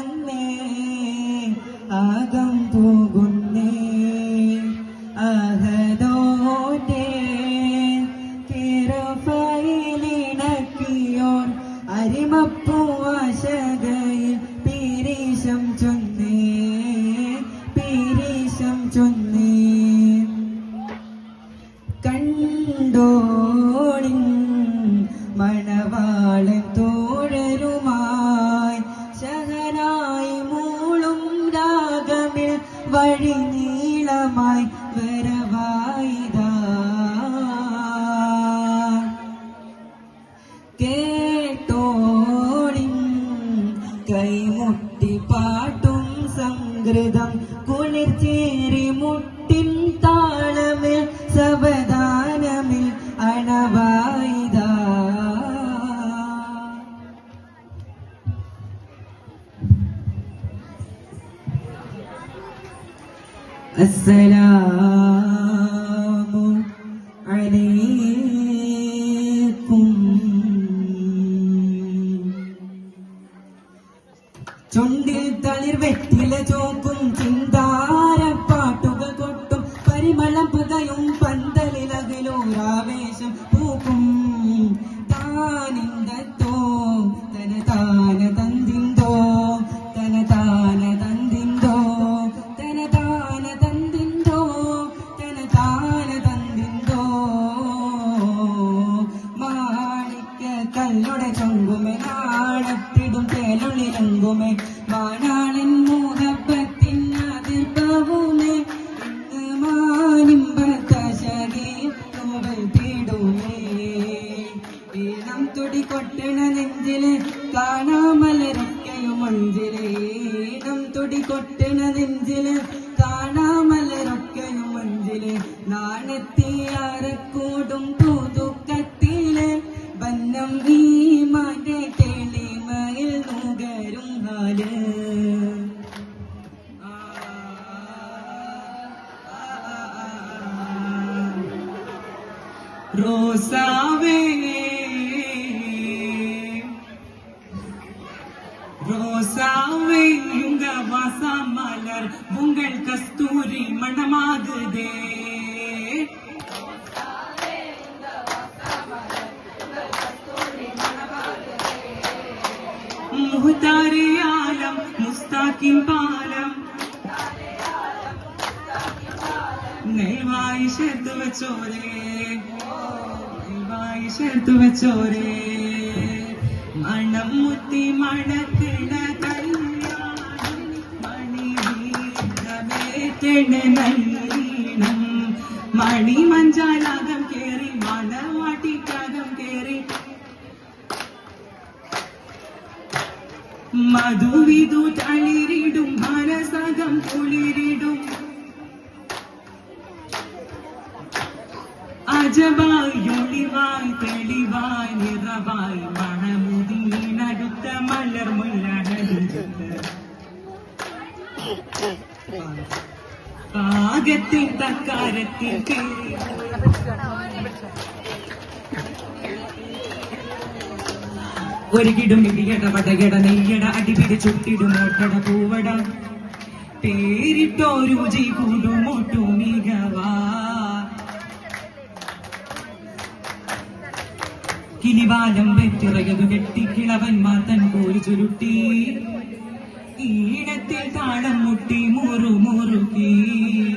വന്നേ ആകം പോകുന്നേ അഹദോന്റെ കിറഫയിലിണക്കിയോൻ അരിമപ്പൂവാശകയിൽ പീരീശം ചൊന്നേ പീരീശം ചൊന്നേ കണ്ടോണി മണവാളൻ തോഴരുമായി ശഹനായി മൂളും രാഗമിൽ വഴി നീളമായി വരവായിതാ കേട്ടോണി കൈമുട്ടി പാട്ടും സംഗൃതം കുളിർച്ചേറി മുട്ടിൻ താളമിൽ സവധാനമിൽ അണവായിതാ അസ്സലാമു അലൈക്കും ചുണ്ടിൽ തളിർ വെറ്റില ചോക്കും ചിന്താരപ്പാട്ടുകൾ കൊട്ടും പരിമളം പുകയും പന്തലിലകലൂരാവേശം പൂക്കും താനിന്തോ തന താന തന്തിന്തോ തന താന തന്തിന്തോ തന താന തന്തിന്തോ തന താന തന്തിന്തോ മാണിക്ക കല്ലുടെ ചൊങ്കുമേ നാണത്തിടും തേലുള്ളിലങ്കുമേ മാനാളൻ മൂഹപ്പത്തിൻ അതിർപ്പവുമേ ഈണം തുടി കൊട്ടണ നെഞ്ചില് കാണാമലരൊക്കെയും മഞ്ചില് ഈണം തുടി കൊട്ടണ നെഞ്ചില് കാണാമലരൊക്കെയും മഞ്ചില് നാണത്തിയാരക്കൂടും തൂതുക്കത്തില് ബന്നം ഈ മാന്റെ തെളിമയിൽ നുകരും ഹാല് ரோசாவே ரோசாவே உங்க வாசா மலர் உங்கள் கஸ்தூரி மணமாகுதே முஹ்தாரே ஆலம் முஸ்தாகின் பாலம் നെയ്വായി ചേർത്ത് വെച്ചോരേ നെയ്വായി ചേർത്ത് വെച്ചോരേ മണം മുത്തി മണക്കിണ കല്യാണം മണിവീണമേറ്റണ നല്ലീണം മണി മഞ്ചാലാകം കേറി മണവാട്ടിക്കാകം കേറി മധുവിധു തളിരിടും മനസകം കുളിരിടും അജബായി ഒളിവായി തെളിവായി നിറവായി മണമുതിനടുത്ത മലർ മുല്ലടരുത് പാകത്തിൽ തക്കാരത്തിൽ ഒരുകിടും ഇടിയട വടകട നെയ്യട അടിപിടി ചുട്ടിടും ഓട്ടട പൂവട പേരിട്ടോരു രുചി കൂടുമോട്ടു മികവാ കിളിവാലം വെറ്റിറയതു കെട്ടി കിളവന്മാർ തൻ കോരി ചുരുട്ടി ഈണത്തിൽ താളം മുട്ടി മുറുമുറുക്കി